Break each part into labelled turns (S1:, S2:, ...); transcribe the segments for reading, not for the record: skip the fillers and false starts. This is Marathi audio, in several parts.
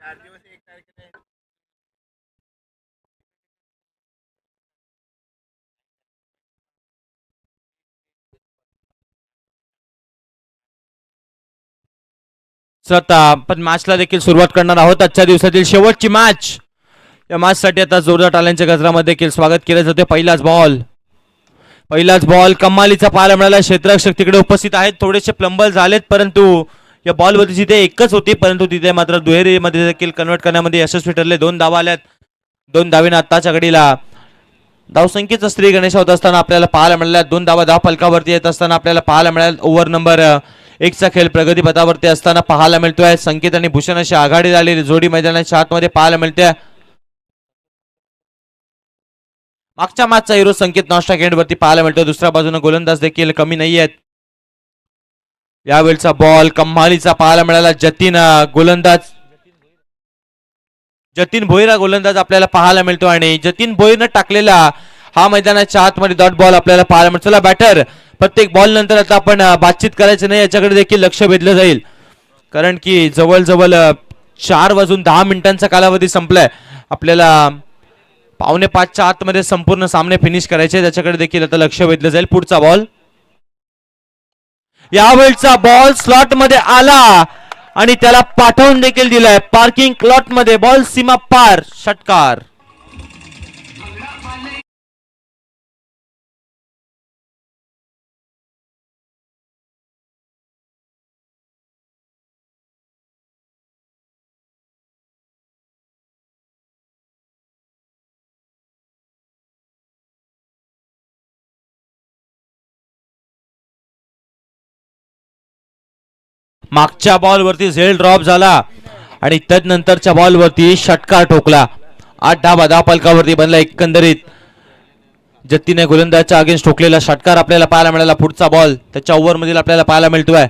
S1: तर आता आपण मॅचला देखील सुरुवात करणार आहोत. आजच्या दिवसातील शेवटची मॅच. या मॅच साठी आता जोरदार टाळ्यांच्या गजरामध्ये देखील स्वागत केले जाते. पहिलाच बॉल कमालीचा पाहायला मिळाला. क्षेत्ररक्षक तिकडे उपस्थित आहेत. थोडेसे प्लंबल झालेत परंतु या बॉलवरती जिथे एकच होती परंतु तिथे मात्र दुहेरीमध्ये देखील कन्वर्ट करण्यामध्ये यशस्वी ठरले. 2 धावा आल्यात. 2 धावीने आत्ताच्या घडीला धावसंख्येचा स्त्री गणेश होत असताना आपल्याला पाहायला मिळाल्या. 2 धावा धाव फलकावरती येत असताना आपल्याला पाहायला मिळाल. ओव्हर नंबर 1 चा खेळ प्रगतीपथावरती असताना पाहायला मिळतोय. संकेत आणि भूषण अशी आघाडी झालेली जोडी मैदानाच्या आतमध्ये पाहायला मिळते. मागच्या मॅचचा हिरो संकेत नॉस्ट्रा वरती पाहायला मिळतो. दुसऱ्या बाजूने गोलंदाज देखील कमी नाही आहेत. यावेळचा बॉल कम्मालीचा पाहायला मिळाला. जतीन भोईरा गोलंदाज आपल्याला पाहायला मिळतो आणि जतीन भोईरनं टाकलेला हा मैदानाच्या आतमध्ये डॉट बॉल आपल्याला पाहायला मिळतो. चला बॅटर प्रत्येक बॉल नंतर आता आपण बातचीत करायचं नाही याच्याकडे देखील लक्ष वेधलं जाईल कारण की जवळजवळ 4:10 कालावधी संपलाय. आपल्याला 4:45च्या आतमध्ये संपूर्ण सामने फिनिश करायचे. त्याच्याकडे देखील आता लक्ष वेधलं जाईल. पुढचा बॉल. यावेळचा बॉल स्लॉट मध्ये आला आणि त्याला पाठवून देखील दिलाय. पार्किंग क्लॉट मध्ये बॉल सीमा पार. षटकार. मागच्या बॉल वरती झेल ड्रॉप झाला आणि तदनंतरच्या बॉल वरती षटकार ठोकला. 8 धावा धावफलकावरती बनला. एकंदरीत जतीने गोलंदाजच्या अगेन्स्ट ठोकलेला षटकार आपल्याला पाहायला मिळाला. पुढचा बॉल त्याच्या ओव्हर मधील आपल्याला पाहायला मिळतोय.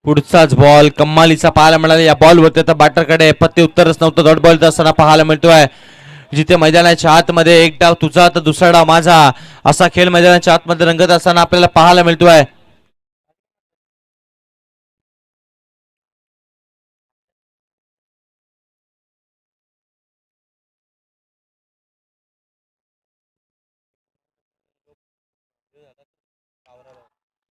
S1: पुढचाच बॉल कम्मालीचा पाहायला मिळाला. या बॉलवरती आता बॅटरकडे पत्ते उत्तरच नव्हतं. डॉट बॉल असताना पाहायला मिळतोय. जिथे मैदानाच्या आतमध्ये एक डाव तुझा तर दुसरा डाव माझा असा खेळ मैदानाच्या आतमध्ये रंगत असताना आपल्याला पाहायला मिळतोय.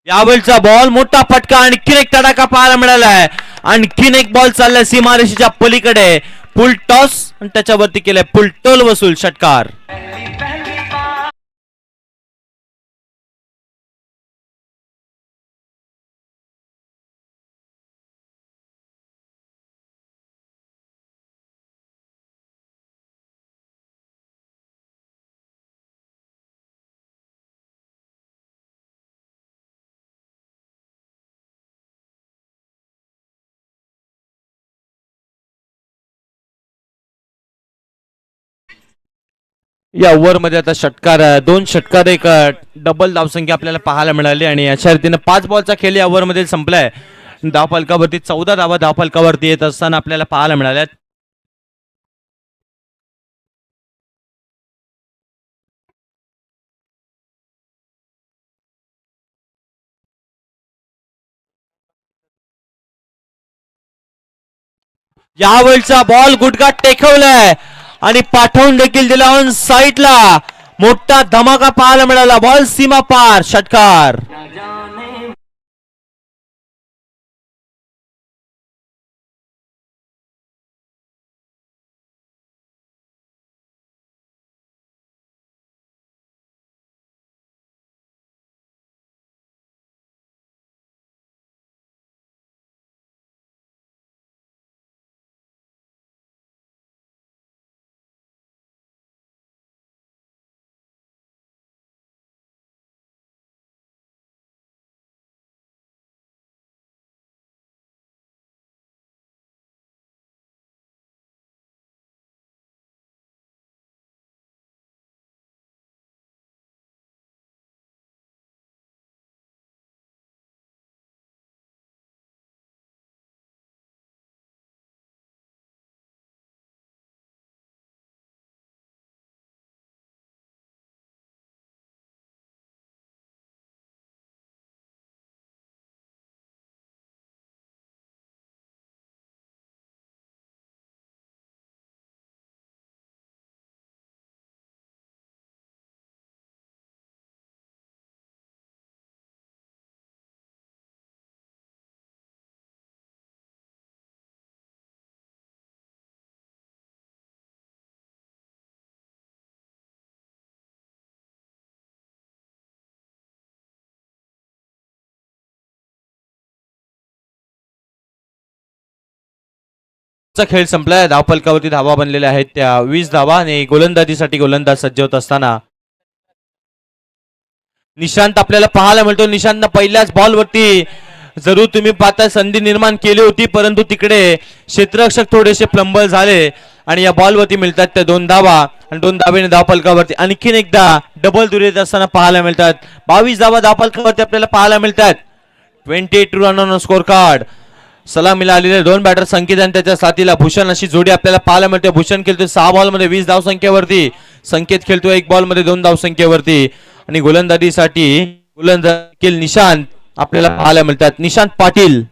S1: यावेळचा बॉल मोठा फटका आणखीन एक तडाखा पाहायला मिळाला आहे. आणखीन एक बॉल चाललाय सीमारेषेच्या पलीकडे. फुल टॉस आणि त्याच्यावरती केलाय फुल टोल वसूल. षटकार. या ओव्हर मध्ये आता षटकार 2 षटकार एक डबल धावसंख्या आपल्याला पाहायला मिळाली आणि अशा रीतीने 5 बॉलचा खेळ या ओव्हर मध्ये संपलाय. धावफलकावरती 14 धावा धावफलकावरती येत असताना आपल्याला पाहायला मिळाल्यात. यावेळचा बॉल गुडघा टेकवलाय आणि पाठवून देखील दिला ऑन साईडला. मोठा धमाका पाहायला मिळाला. बॉल सीमा पार. षटकार. चा खेळ संपलाय. धावफलकावरती धावा बनलेल्या आहेत त्या 20 धावा आणि गोलंदाजीसाठी गोलंदाज सज्ज होत असताना निशांत आपल्याला पाहायला मिळतो. निशांतनं पहिल्याच बॉलवरती जरूर तुम्ही पाहता संधी निर्माण केली होती, परंतु तिकडे क्षेत्ररक्षक थोडेसे फ्लंबल झाले आणि या बॉलवरती मिळतात त्या 2 धावा आणि 2 धावेने धावफलकावरती आणखीन एकदा डबल दुरी येत असताना पाहायला मिळतात. 22 धावा धावफलकावरती आपल्याला पाहायला मिळतात. 28 रन ऑन स्कोर कार्ड. सलामीला आलेले 2 बॅटर संकेत आणि त्याच्या साथीला भूषण अशी जोडी आपल्याला पाहायला मिळते. भूषण खेळतोय 6 बॉलमध्ये 20 धावसंख्येवरती. संकेत खेळतोय 1 बॉलमध्ये 2 धावसंख्येवरती आणि गोलंदाजीसाठी गोलंदाज निशांत आपल्याला पाहायला मिळतात. निशांत पाटील.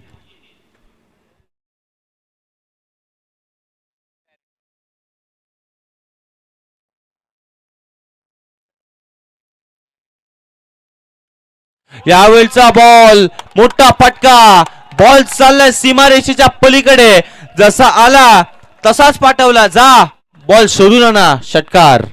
S1: यावेळचा बॉल मोठा फटका. बॉल चाललाय सीमारेषेच्या पलीकडे. जसा आला तसाच पाठवला. जा बॉल शोधून आणा. षटकार.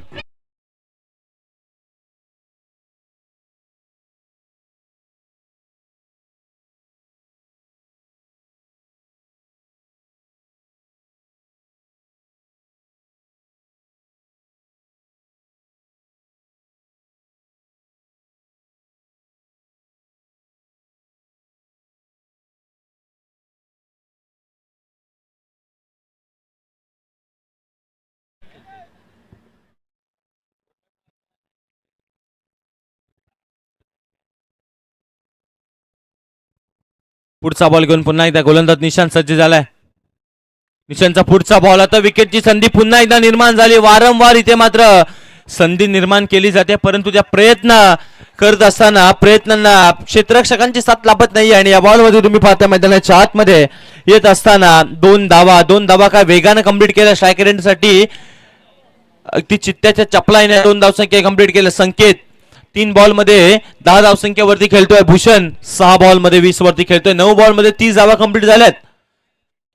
S1: पुढचा बॉल घेऊन पुन्हा एकदा गोलंदाज निशांत सज्ज झालाय. निशांतचा पुढचा बॉल. आता विकेटची संधी पुन्हा एकदा निर्माण झाली. वारंवार इथे मात्र संधी निर्माण केली जाते, परंतु त्या प्रयत्न करत असताना प्रयत्नांना क्षेत्ररक्षकांची साथ लाभत नाही आणि या बॉलमध्ये तुम्ही पाहता मैदानाच्या आतमध्ये येत असताना 2 धावा काय वेगानं कंप्लीट केल्या स्ट्रायकर एंडसाठी. अगदी चित्त्याच्या चपलाईने 2 धावसंख्या कंप्लीट केलं. संकेत 3 बॉलमध्ये 10 धावसंख्येवरती खेळतोय. भूषण 6 बॉलमध्ये 20 वरती खेळतोय. 9 बॉलमध्ये 30 धावा कंप्लीट झाल्यात.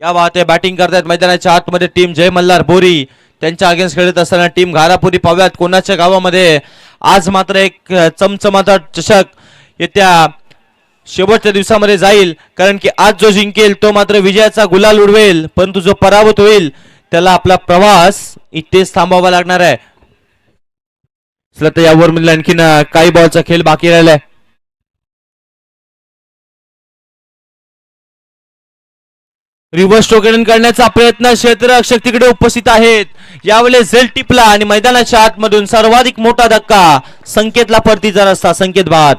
S1: या बात आहे. बॅटिंग करतायत मैदानाच्या आतमध्ये टीम जय मल्हार बोरी. त्यांच्या अगेन्स्ट खेळत असताना टीम घारापुरी. पाव्यात कोणाच्या गावामध्ये आज मात्र एक चमचमाचा चषक येत्या शेवटच्या दिवसामध्ये जाईल, कारण की आज जो जिंकेल तो मात्र विजयाचा गुलाल उडवेल, परंतु जो पराभूत होईल त्याला आपला प्रवास इथेच थांबावा लागणार आहे. तर यावर म्हणजे आणखीन काही बॉलचा खेळ बाकी राहिलाय. रिव्हर्स टोकन करण्याचा प्रयत्न. क्षेत्ररक्षक तिकडे उपस्थित आहेत. यावेळेस झेल टिपला आणि मैदानाच्या आतमधून सर्वाधिक मोठा धक्का. संकेतला परतीचा रस्ता. संकेत बाद.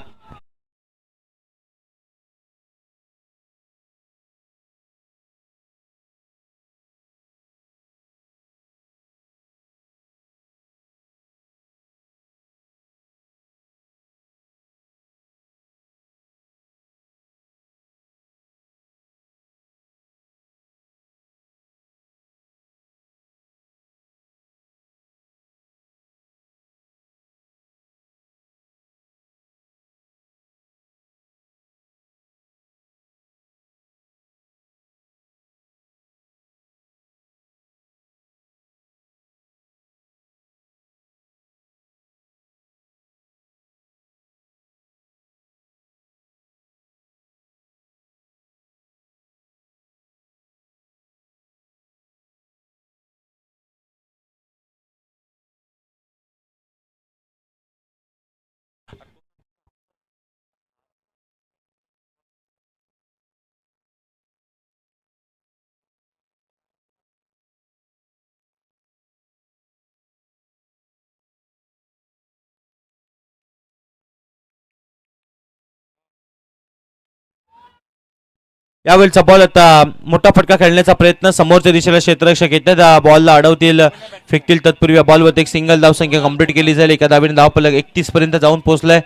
S1: यावेळचा बॉल. आता मोठा फटका खेळण्याचा प्रयत्न. समोरच्या दिशेला क्षेत्ररक्षक येतात. बॉलला अडवतील, फेकतील. तत्पूर्वी बॉलवरती एक सिंगल धावसंख्या कंप्लीट केली जाईल. एका धावेने धावफलक 31 पर्यंत जाऊन पोहोचलाय.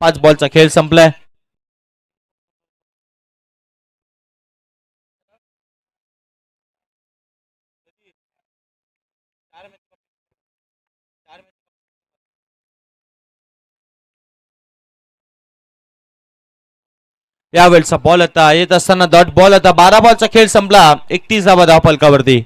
S1: 5 बॉलचा खेळ संपलाय. यावेळचा बॉल आता येत असताना डॉट बॉल. आता 12 बॉलचा खेळ संपला. 31 धावा धावफलकावरती.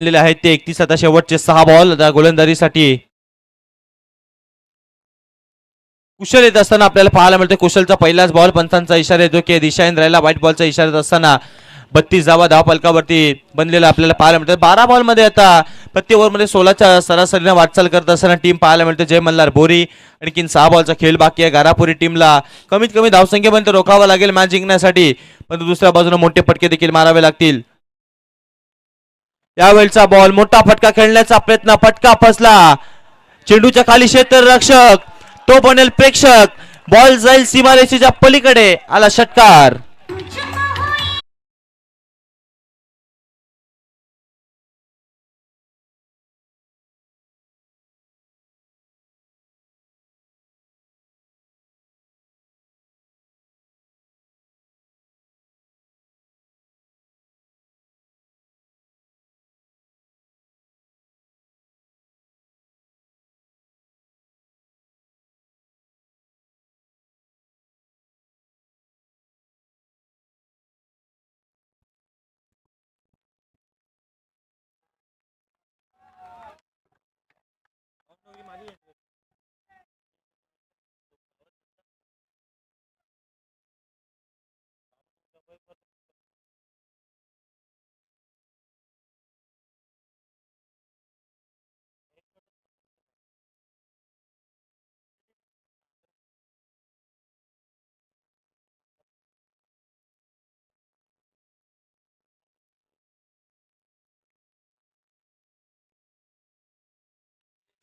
S1: आहेत ते 31 आता शेवटचे 6 बॉल आता गोलंदाजीसाठी कुशल येत असताना आपल्याला पाहायला मिळतं. कुशलचा पहिलाच बॉल पंचांचा इशारा येतो की दिशाहीन राहिला. व्हाईट बॉलचा इशारा येत असताना 32 धावा धावफलकावरती बनलेला आपल्याला पाहायला मिळतं. 12 बॉल मध्ये आता प्रति ओव्हरमध्ये 16च्या सरासरीने वाटचाल करत असताना टीम पाहायला मिळते. जय मल्हार बोरी आणखीन 6 बॉलचा खेळ बाकी आहे. गारापुरी टीमला कमीत कमी धावसंख्येपर्यंत रोखावं लागेल मॅच जिंकण्यासाठी, पण दुसऱ्या बाजूने मोठे फटके देखील मारावे लागतील. यावेळचा बॉल मोठा फटका खेळण्याचा प्रयत्न, फटका फसला. चेंडूच्या खाली क्षेत्ररक्षक, तो बनेल प्रेक्षक. बॉल जाईल सीमारेषेच्या पलीकडे, आला षटकार.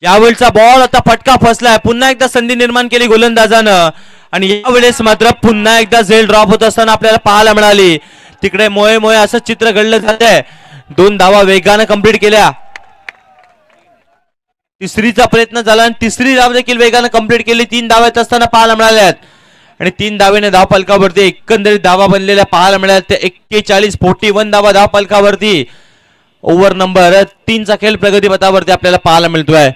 S1: यावेळचा बॉल आता फटका फसलाय. पुन्हा एकदा संधी निर्माण केली गोलंदाजानं आणि यावेळेस मात्र पुन्हा एकदा झेल ड्रॉप होत असताना आपल्याला पाहायला मिळाली. तिकडे मोये मोये असं चित्र घडलं जातंय. 2 धावा वेगानं कंप्लीट केल्या. तिसरीचा प्रयत्न झाला आणि तिसरी धाव देखील वेगानं कंप्लीट केली. 3 धावा येत असताना पाहायला मिळाल्यात आणि 3 धावेने धावफलकावरती एकंदरीत धावा बनलेल्या पाहायला मिळाल्या. 41 धावा धावफलकावरती. ओव्हर नंबर 3चा खेळ प्रगतीपथावरती आपल्याला पाहायला मिळतोय.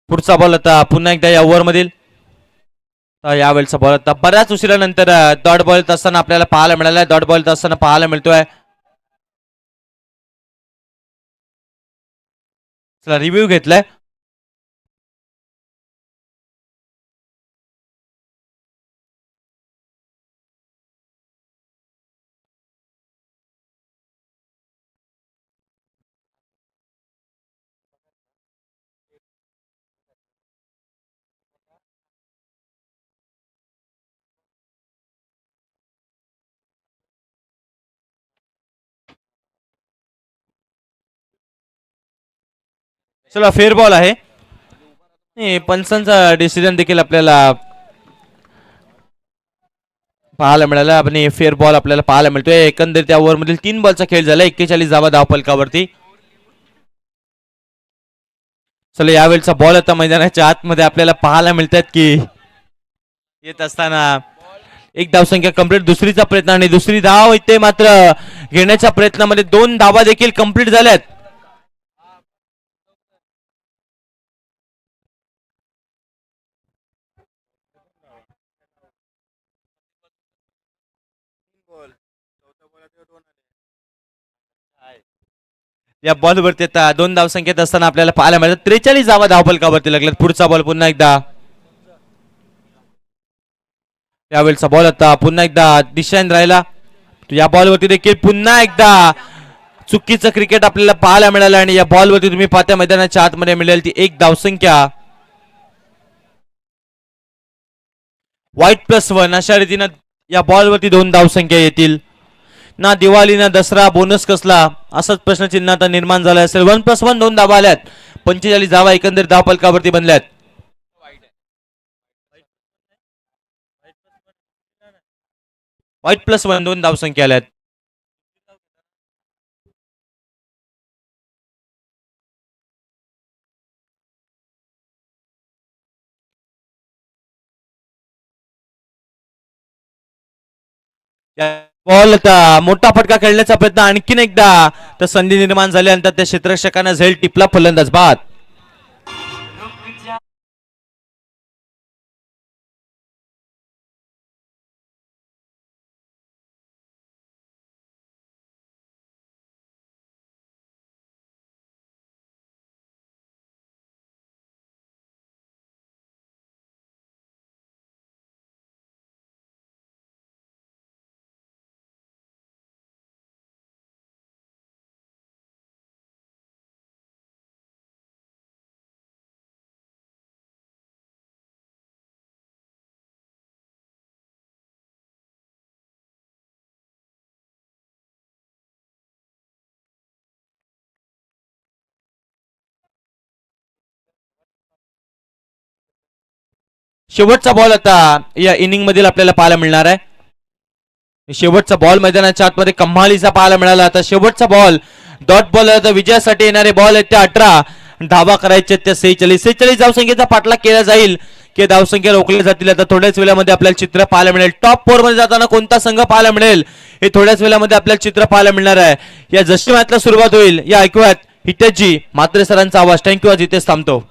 S1: पुढचा बॉल आता पुन्हा एकदा या ओव्हर मधील. यावेळेचा बॉल आता बऱ्याच उशिरानंतर डॉट बॉल असताना आपल्याला पाहायला मिळालाय. डॉट बॉल असताना पाहायला मिळतोय. चला रिव्ह्यू घेतलाय. चला फेअर बॉल आहे. पंचांचा डिसिजन देखील आपल्याला पाहायला मिळाला. आणि फेअर बॉल आपल्याला पाहायला मिळतोय. एकंदरीत त्या ओव्हर मधील 3 बॉलचा खेळ झाला. 41 धावा धावफलकावरती. चला यावेळचा बॉल आता मैदानाच्या आतमध्ये आपल्याला पाहायला मिळतात की येत असताना एक धावसंख्या कंप्लीट. दुसरीचा प्रयत्न आणि दुसरी धाव इथे मात्र घेण्याच्या प्रयत्नामध्ये 2 धावा देखील कंप्लीट झाल्यात. या बॉलवरती आता 2 धावसंख्येत असताना आपल्याला पाहायला मिळतात. 43 धावा धावफलकावरती लागल्यात. पुढचा बॉल पुन्हा एकदा. यावेळचा बॉल आता पुन्हा एकदा दिशाहीन राहिला. या बॉलवरती देखील पुन्हा एकदा चुकीचं क्रिकेट आपल्याला पाहायला मिळालं आणि या बॉलवरती तुम्ही पाहता मैदानाच्या आतमध्ये मिळेल ती 1 धावसंख्या. व्हाईट+1 अशा रीतीनं या बॉलवरती 2 धावसंख्या येतील. ना दिवाळी ना दसरा बोनस कसला असाच प्रश्नचिन्ह आता निर्माण झाला असेल. 1+1 2 धावा आल्यात. 45 धावा एकंदरीत धावफलकावरती बनल्यात. व्हाईट+1 2 धावसंख्या आल्यात. बॉल आता मोठा फटका खेळण्याचा प्रयत्न आणखीन एकदा तर संधी निर्माण झाल्यानंतर त्या क्षेत्ररक्षकांना झेल टिपला. फलंदाज बाद. शेवटचा बॉल आता या इनिंग मधील आपल्याला पाहायला मिळणार आहे. शेवटचा बॉल मैदानाच्या आतमध्ये कम्हालीचा पाहायला मिळाला. आता शेवटचा बॉल डॉट बॉल विजयासाठी येणारे बॉल आहेत त्या 18, धावा करायचे त्या 46 धावसंख्येचा पाठलाग केला जाईल की धावसंख्या रोखल्या जातील. आता थोड्याच वेळामध्ये आपल्याला चित्र पाहायला मिळेल. टॉप 4 मध्ये जाताना कोणता संघ पाहायला मिळेल हे थोड्याच वेळामध्ये आपल्याला चित्र पाहायला मिळणार आहे. या जशी मॅचला सुरुवात होईल या ऐकूयात हितेशजी म्हात्रे सरांचा आवाज. थँक्यू. आज इथेच थांबतो.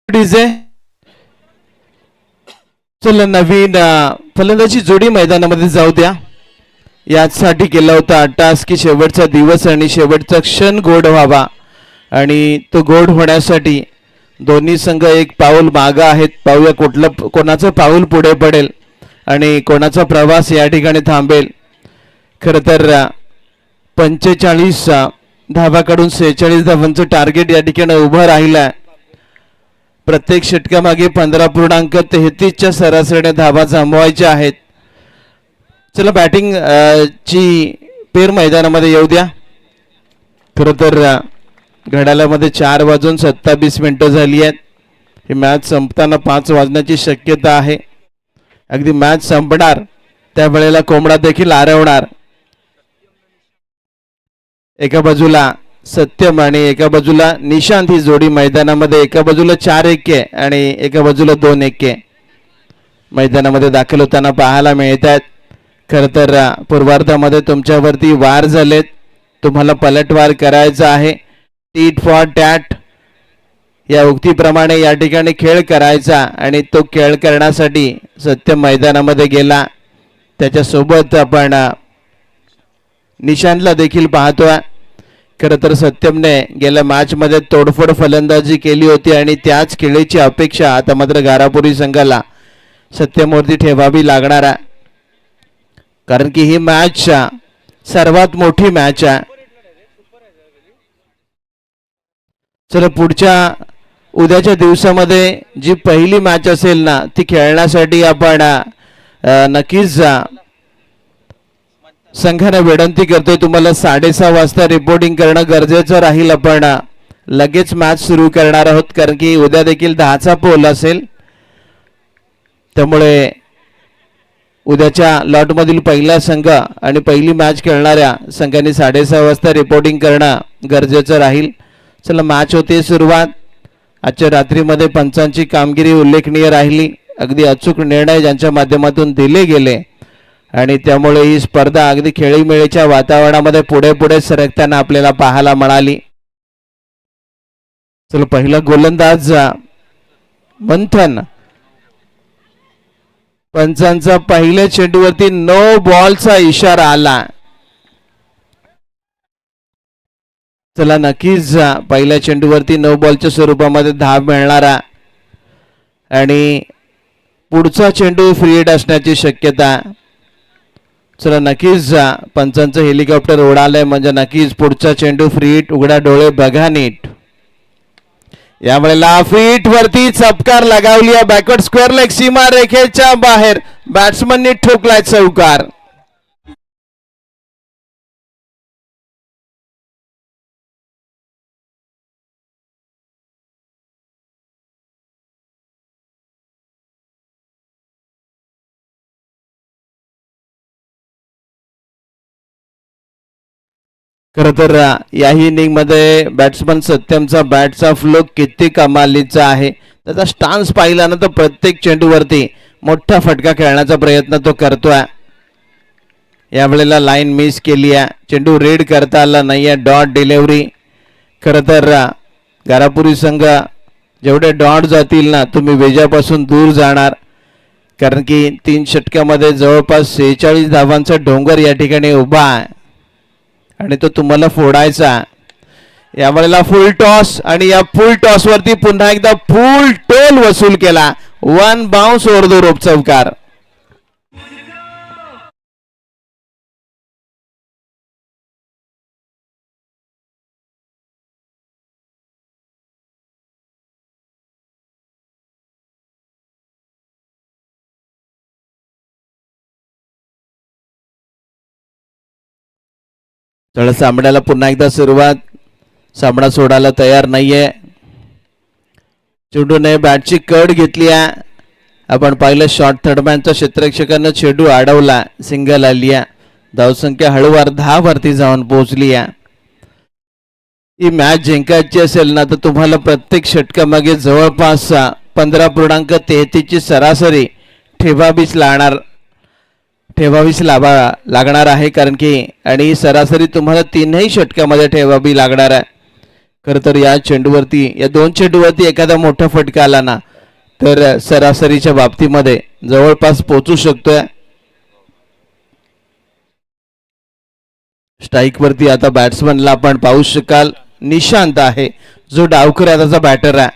S2: डीजे चला नवीन फलंदाजी जोडी मैदानामध्ये जाऊ द्या. यासाठी केला होता टास्क की शेवटचा दिवस आणि शेवटचा क्षण गोड व्हावा आणि तो गोड होण्यासाठी दोन्ही संघ एक पाऊल मागं आहेत. पाहूया कोणाचं पाऊल पुढे पडेल आणि कोणाचा प्रवास या ठिकाणी थांबेल. खरं तर 45 धावाकडून 46 धावांचं टार्गेट या ठिकाणी उभं राहिलं. प्रत्येक षटकामागे 15.33च्या सरासरीने धावा जमवायच्या आहेत. चला बॅटिंग ची पेर मैदानामध्ये येऊ द्या. खरं तर घड्याळामध्ये 4:27 झाली आहेत. ही मॅच संपताना 5 वाजण्याची शक्यता आहे. अगदी मॅच संपणार त्यावेळेला कोंबडा देखील आरवणार. एका बाजूला सत्यम आणि एका बाजूला निशांत ही जोडी मैदानामध्ये एका बाजूला 4-1 आणि एका बाजूला 2-1 मैदानामध्ये दाखल होताना पाहायला मिळत आहेत. खरं तर पूर्वार्धामध्ये तुमच्यावरती वार झालेत. तुम्हाला पलटवार करायचा आहे. टीट फॉर टॅट या उक्तीप्रमाणे या ठिकाणी खेळ करायचा आणि तो खेळ करण्यासाठी सत्यम मैदानामध्ये गेला. त्याच्यासोबत आपण निशांतला देखील पाहतोय. खरं तर सत्यमने गेल्या मॅचमध्ये तोडफोड फलंदाजी केली होती आणि त्याच खेळीची अपेक्षा आता मात्र गारापुरी संघाला सत्यमवरती ठेवावी लागणार आहे. कारण की ही मॅच सर्वात मोठी मॅच आहे. चला पुढच्या उद्याच्या दिवसामध्ये जी पहिली मॅच असेल ना ती खेळण्यासाठी आपण नक्कीच संघाने विनंती करतोय तुम्हाला 6:30 वाजता रिपोर्टिंग करणं गरजेचं राहील. आपण लगेच मॅच सुरू करणार आहोत कारण की उद्या देखील 10चा पोल असेल. त्यामुळे उद्याच्या लॉटमधील पहिला संघ आणि पहिली मॅच खेळणाऱ्या संघांनी 6:30 वाजता रिपोर्टिंग करणं गरजेचं राहील. चला मॅच होते सुरुवात. आजच्या रात्रीमध्ये पंचांची कामगिरी उल्लेखनीय राहिली. अगदी अचूक निर्णय ज्यांच्या माध्यमातून दिले गेले आणि त्यामुळे ही स्पर्धा अगदी खेळीमेळीच्या वातावरणामध्ये पुढे पुढे सरकताना आपल्याला पाहायला मिळाली. चला पहिला गोलंदाज मंथन. पंचांचा पहिल्या चेंडूवरती नो बॉलचा इशारा आला. चला नक्कीच पहिल्या चेंडूवरती नो बॉलच्या स्वरूपामध्ये धाव मिळणारा आणि पुढचा चेंडू फ्री हिट असण्याची शक्यता. चला नक्कीच पंचांचं हेलिकॉप्टर उडालंय म्हणजे नक्कीच पुढचा चेंडू फ्री हिट. उघडा डोळे बघा नीट. यावेळेला फ्री हिट वरती चपकार लगावली आहे. बॅकवर्ड स्क्वेअर लेग सीमा रेखेच्या बाहेर बॅट्समननी ठोकलाय चौकार. खरं तर याही इनिंगमध्ये बॅट्समन सत्यमचा बॅटचा फ्लो किती कमालीचा आहे. त्याचा स्टान्स पाहिला ना तर प्रत्येक चेंडूवरती मोठा फटका खेळण्याचा प्रयत्न तो करतोय. यावेळेला लाईन मिस केली आहे, चेंडू रीड करता आला नाही आहे, डॉट डिलिव्हरी. खरं तर गारापुरी संघ जेवढे डॉट जातील ना तुम्ही वेजापासून दूर जाणार, कारण की 3 षटकामध्ये जवळपास 46 धावांचा डोंगर या ठिकाणी उभा आहे आणि तो तुम्हाला फोडायचा. यावेळेला फुल टॉस आणि या फुल टॉस वरती पुन्हा एकदा फुल टोल वसूल केला. 1 बाउन्स ओव्हर द रोप चौकार. तर सामन्याला पुन्हा एकदा सुरुवात. सामना सोडायला तयार नाहीये. चेंडूने बॅटची कड घेतली आहे. आपण पाहिलं शॉर्ट थर्डमॅनच्या क्षेत्ररक्षकानं चेंडू अडवला, सिंगल आली आहे. धावसंख्या हळूवार 10 वरती जाऊन पोहोचली आहे. ही मॅच जिंकायची असेल ना तर तुम्हाला प्रत्येक षटकामागे जवळपास 15.33 ची सरासरी ठेवावीच लागणार आहे, कारण की आणि सरासरी तुम्हाला 3ही षटकामध्ये ठेवावी लागणार आहे. खरं तर या चेंडूवरती, या 2 चेंडूवरती एखादा मोठा फटका आला ना तर सरासरीच्या बाबतीमध्ये जवळपास पोहोचू शकतोय. स्ट्राईक वरती आता बॅट्समनला आपण पाहू शकाल, निशांत आहे जो डावखुऱ्याचा बॅटर आहे.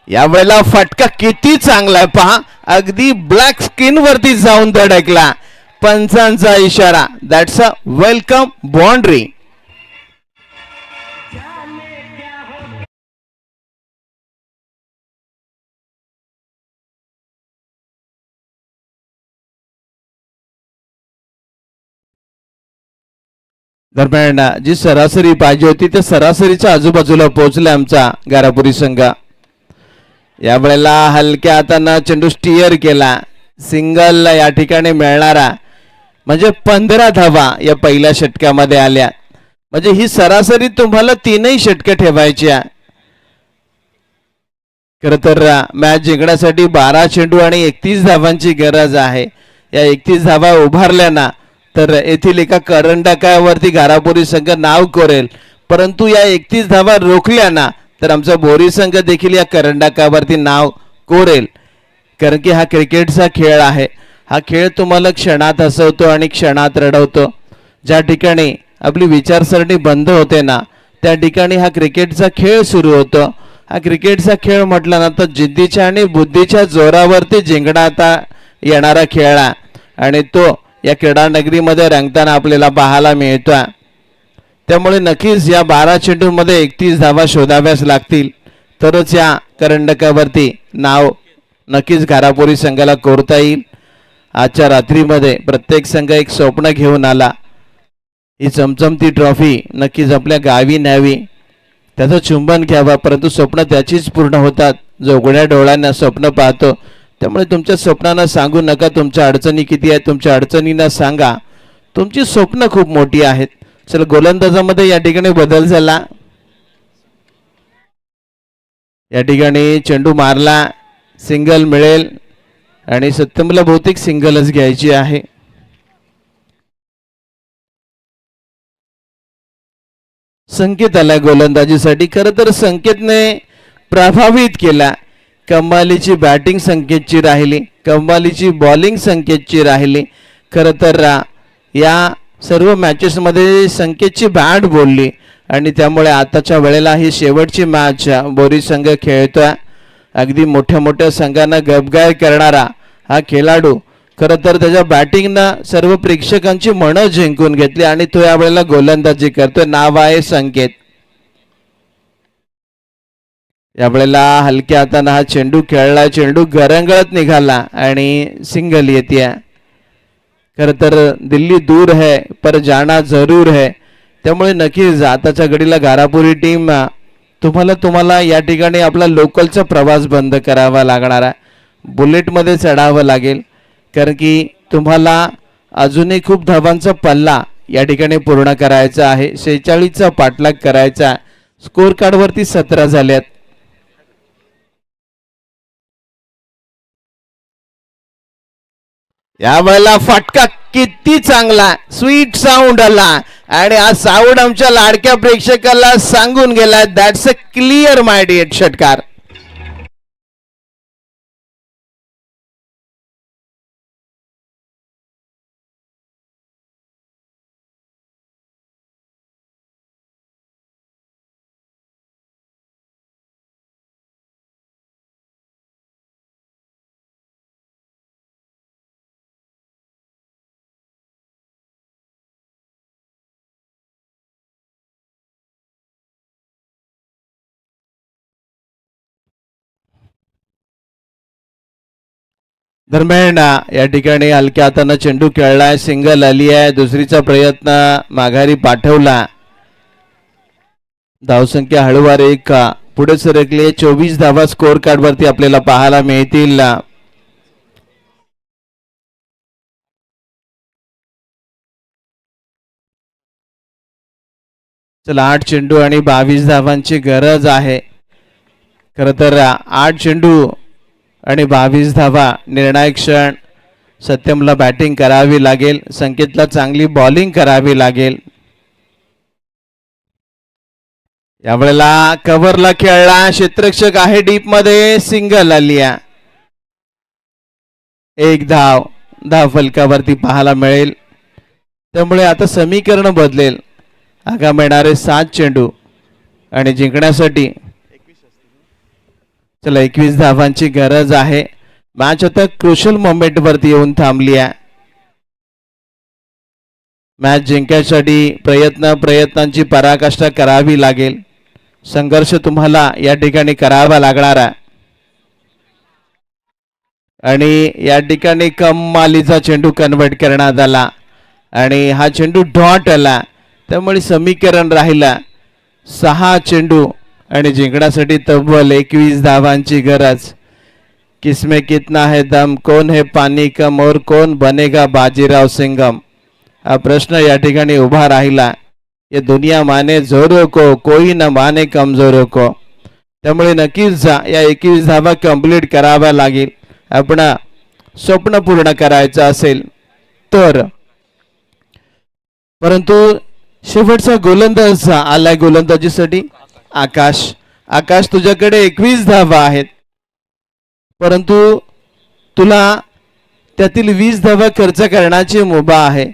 S2: यावेळेला फटका किती चांगला आहे पहा, अगदी ब्लॅक स्किन वरती जाऊन धडकला. पंचांचा इशारा, दॅट्स अ वेलकम बाउंड्री. दरम्यान जी सरासरी पाहिजे होती त्या सरासरीच्या आजूबाजूला पोहोचले आमचा गारापुरी संघ. यावेळेला हलक्या हाताने चेंडू स्टिअर केला, सिंगल या ठिकाणी मिळणारा म्हणजे 15 धावा या पहिल्या षटकामध्ये आल्या. म्हणजे ही सरासरी तुम्हाला 3ही षटके ठेवायची आहे. खरं तर मॅच जिंकण्यासाठी 12 चेंडू आणि 31 धावांची गरज आहे. या 31 धावा उभारल्या ना तर येथील एका करंडकावरती गारापुरी संघ नाव कोरेल, परंतु या 31 धावा रोखल्या ना तर आमचा बोरी संघ देखील या करंडकावरती नाव कोरेल. कारण की हा क्रिकेटचा खेळ आहे. हा खेळ तुम्हाला क्षणात हसवतो आणि क्षणात रडवतो. ज्या ठिकाणी आपली विचारसरणी बंद होते ना त्या ठिकाणी हा क्रिकेटचा खेळ सुरू होतो. हा क्रिकेटचा खेळ म्हटला ना तर जिद्दीच्या आणि बुद्धीच्या जोरावरती जिंकण्याचा येणारा खेळ आहे आणि तो या क्रीडा नगरीमध्ये रंगताना आपल्याला पाहायला मिळतोय. त्यामुळे नक्कीच या 12 चेंडूंमध्ये 31 धावा शोधाव्याच लागतील, तरच या करंडकावरती नाव नक्कीच गारापुरी संघाला कोरता येईल. आजच्या रात्रीमध्ये प्रत्येक संघ एक स्वप्न घेऊन आला, ही चमचमती ट्रॉफी नक्कीच आपल्या गावी न्यावी, त्याचं चुंबन घ्यावा. परंतु स्वप्न त्याचीच पूर्ण होतात जो उघड्या डोळ्यांना स्वप्न पाहतो. त्यामुळे तुमच्या स्वप्नांना सांगू नका तुमच्या अडचणी किती आहेत, तुमच्या अडचणींना सांगा तुमची स्वप्न खूप मोठी आहेत. चला, गोलंदाजामध्ये या ठिकाणी बदल झाला. या ठिकाणी चेंडू मारला, सिंगल मिळेल आणि सत्यमला बहुतेक सिंगलच घ्यायची आहे. संकेत आला गोलंदाजीसाठी. खरं तर संकेतने प्रभावित केला. कमालीची बॅटिंग संकेतची राहिली, कमालीची बॉलिंग संकेतची राहिली. खरं तर या सर्व मॅचेसमध्ये संकेतची बॅट बोलली आणि त्यामुळे आताच्या वेळेला ही शेवटची मॅच बोरी संघ खेळतोय. अगदी मोठ्या मोठ्या संघांना गपगार करणारा हा खेळाडू खरं तर त्याच्या बॅटिंगनं सर्व प्रेक्षकांची मनं जिंकून घेतली आणि तो यावेळेला गोलंदाजी करतोय. नाव आहे संकेत. यावेळेला हलक्या हाताने हा चेंडू खेळला, चेंडू गरंगळत निघाला आणि सिंगल येते. खरं तर दिल्ली दूर है पर जाना जरूर है. त्यामुळे नक्कीच आताच्या घडीला गारापुरी टीम तुम्हाला या ठिकाणी आपला लोकलचा प्रवास बंद करावा लागणार आहे. बुलेटमध्ये चढावं लागेल, कारण की तुम्हाला अजूनही खूप धावांचा पल्ला या ठिकाणी पूर्ण करायचा आहे. 46चा पाठलाग करायचा. स्कोर कार्ड वरती 17 झाल्यात. यावेळेला फटका किती चांगला स्वीट साऊंड आला आणि हा साऊंड आमच्या लाडक्या प्रेक्षकाला सांगून गेला that's a clear my dear षटकार. दरम्यान या ठिकाणी हलक्या हाताने चेंडू खेळलाय. सिंगल आली आहे. दुसरीचा प्रयत्न माघारी पाठवला. धावसंख्या हळूवार 1 पुढे सरकली. 24 धावा स्कोर कार्ड वरती आपल्याला पाहायला मिळतील. चला 8 चेंडू आणि 22 धावांची गरज आहे. खर तर 8 चेंडू आणि 22 धावा. निर्णायक क्षण. सत्यमला बॅटिंग करावी लागेल. संकेतला चांगली बॉलिंग करावी लागेल. यावेळेला कव्हरला खेळला. क्षेत्ररक्षक आहे डीप मध्ये. सिंगल आली. 1 धाव फलकावरती पाहायला मिळेल. त्यामुळे आता समीकरण बदलेल. आगामी येणारे 7 चेंडू आणि जिंकण्यासाठी चला 21 धावांची गरज आहे. मॅच आता क्रुशल मोमेंट वरती येऊन थांबली आहे. मॅच जिंकण्यासाठी प्रयत्नांची पराकाष्ठा करावी लागेल. संघर्ष तुम्हाला या ठिकाणी करावा लागणार आहे. आणि या ठिकाणी कमालीचा चेंडू कन्वर्ट करण्यात आला आणि हा चेंडू डॉट आला. त्यामुळे समीकरण राहिला 6 चेंडू आणि जिंकण्यासाठी तब्बल 21 धावांची गरज. किसमें कितना है दम, कौन है पानी कम और कौन बनेगा बाजीराव सिंघम, हा प्रश्न या ठिकाणी उभा राहिला. ये दुनिया माने जोरों को, कोई न माने कमजोरों को. त्यामुळे नक्कीच या 21 धावा कंप्लीट कराव्या लागेल. आपण स्वप्न पूर्ण करायचं असेल तर. परंतु शेवटचा गोलंदाज आलाय गोलंदाजीसाठी. आकाश तुझ्याकडे 21 धावा आहेत. परंतु तुला त्यातील 20 धावा खर्च करण्याची मुभा आहे.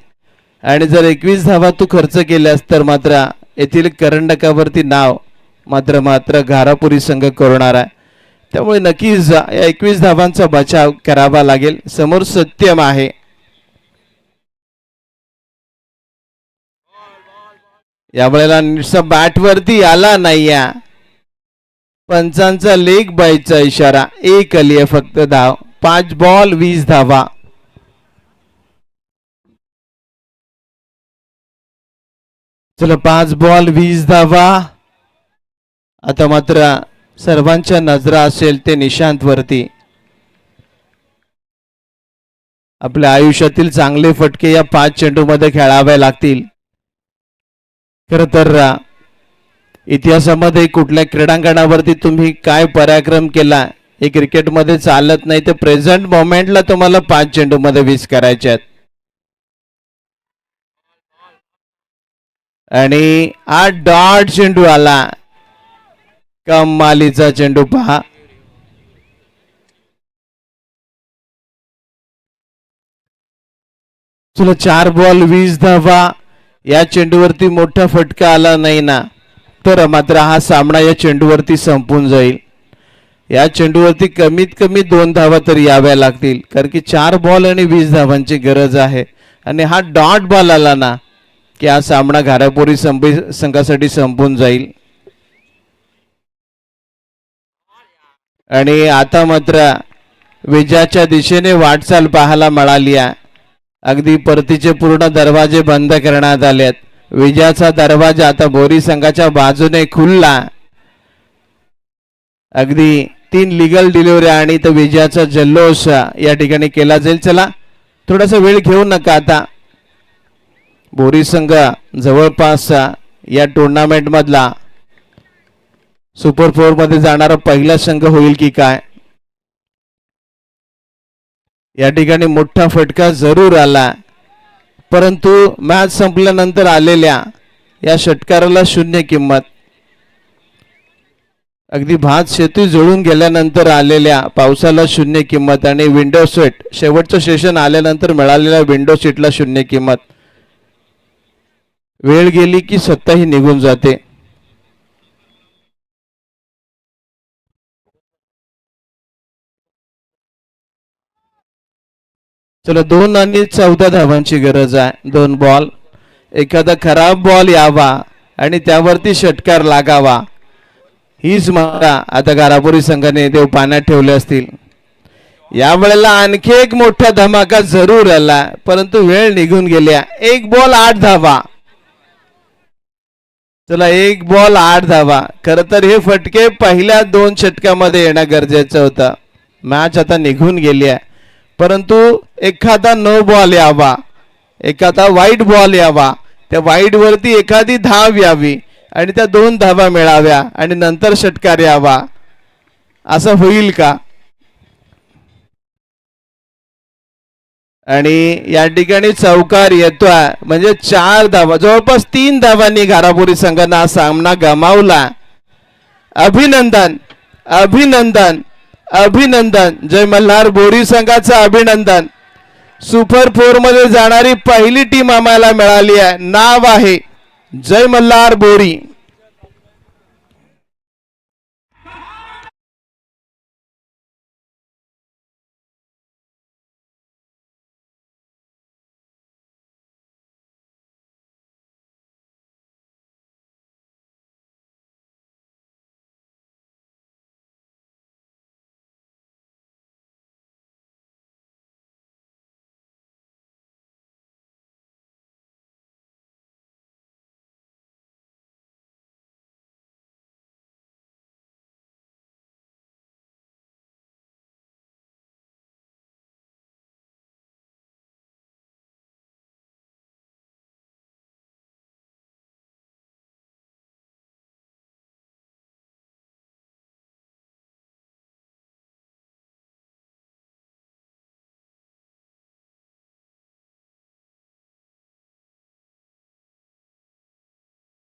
S2: आणि जर 21 धावा तू खर्च केल्यास तर मात्र येथील करंडकावरती नाव मात्र घारापुरी संघ करणार आहे. त्यामुळे नक्कीच या 21 धावांचा बचाव करावा लागेल. समोर सत्यम आहे. यावेळेला निसा बॅटवरती आला नाही. पंचांचा लेग बायचा इशारा. 1 आली आहे फक्त धाव. 5 बॉल 20 धावा. चला 5 बॉल 20 धावा. आता मात्र सर्वांच्या नजरा असेल ते निशांत वरती. आपल्या आयुष्यातील चांगले फटके या 5 चेंडू मध्ये खेळावे लागतील. खर तर इतिहासामध्ये कुठल्या क्रीडांगणावरती तुम्ही काय पराक्रम केला हे क्रिकेटमध्ये चालत नाही. तर प्रेझेंट मोमेंटला तुम्हाला 5 चेंडू मध्ये 20 करायचे आहेत. आणि 8 डॉट चेंडू आला. कमालीचा चेंडू पहा. चला 4 बॉल 20 धावा. या चेंडूवरती मोठा फटका आला नाही ना तर मात्र हा सामना या चेंडूवरती संपून जाईल. या चेंडूवरती कमीत कमी 2 धावा तरी याव्या लागतील. कारण की 4 बॉल आणि 20 धावांची गरज आहे. आणि हा डॉट बॉल आला ना की हा सामना घारापुरी संघासाठी संपून जाईल. आणि आता मात्र विजयाच्या दिशेने वाटचाल पाहायला मिळाली आहे. अगदी परतीचे पूर्ण दरवाजे बंद करण्यात आलेत. विजयाचा दरवाजा आता बोरी संघाच्या बाजूने खुलला. अगदी 3 लिगल डिलिव्हरी आणि तो विजयाचा जल्लोष या ठिकाणी केला जाईल. चला थोडासा वेळ घेऊ नका. आता बोरी संघ जवळपास या टुर्नामेंट मधला सुपर 4 मध्ये जाणारा पहिला संघ होईल की काय. या ठिकाणी मोठा फटका जरूर आला, परंतु मॅच संपल्यानंतर आलेल्या या षटकाराला शून्य किंमत. अगदी भात शेती जुळून गेल्यानंतर आलेल्या पावसाला शून्य किंमत आणि विंडो सीट शेवटचं सेशन आल्यानंतर मिळालेल्या विंडो सीटला शून्य किंमत. वेळ गेली की सत्ताही निघून जाते. चला 2 आणि 14 धावांची गरज आहे. 2 बॉल, एखादा खराब बॉल यावा आणि त्यावरती षटकार लागावा, हीच मारा आता गारापुरी संघाने देव पाण्यात ठेवले असतील. यावेळेला आणखी एक मोठा धमाका जरूर आला, परंतु वेळ निघून गेल्या. 1 बॉल 8 धावा. चला 1 बॉल 8 धावा. खर तर हे फटके पहिल्या 2 षटकामध्ये येणं गरजेचं होतं. मॅच आता निघून गेली आहे, परंतु एखादा नो बॉल यावा, एखादा वाईट बॉल यावा, त्या वाईट वरती एखादी धाव यावी आणि त्या 2 धावा मिळाव्या आणि नंतर षटकार यावा. असं होईल का. आणि या ठिकाणी चौकार येतोय म्हणजे 4 धावा, जवळपास 3 धावांनी गारापुरी संघाने हा सामना गमावला. अभिनंदन अभिनंदन अभिनंदन. जय मल्हार बोरी संघाचं अभिनंदन. सुपर 4 मध्ये जाणारी पहिली टीम आम्हाला मिळाली आहे. नाव आहे जय मल्हार बोरी.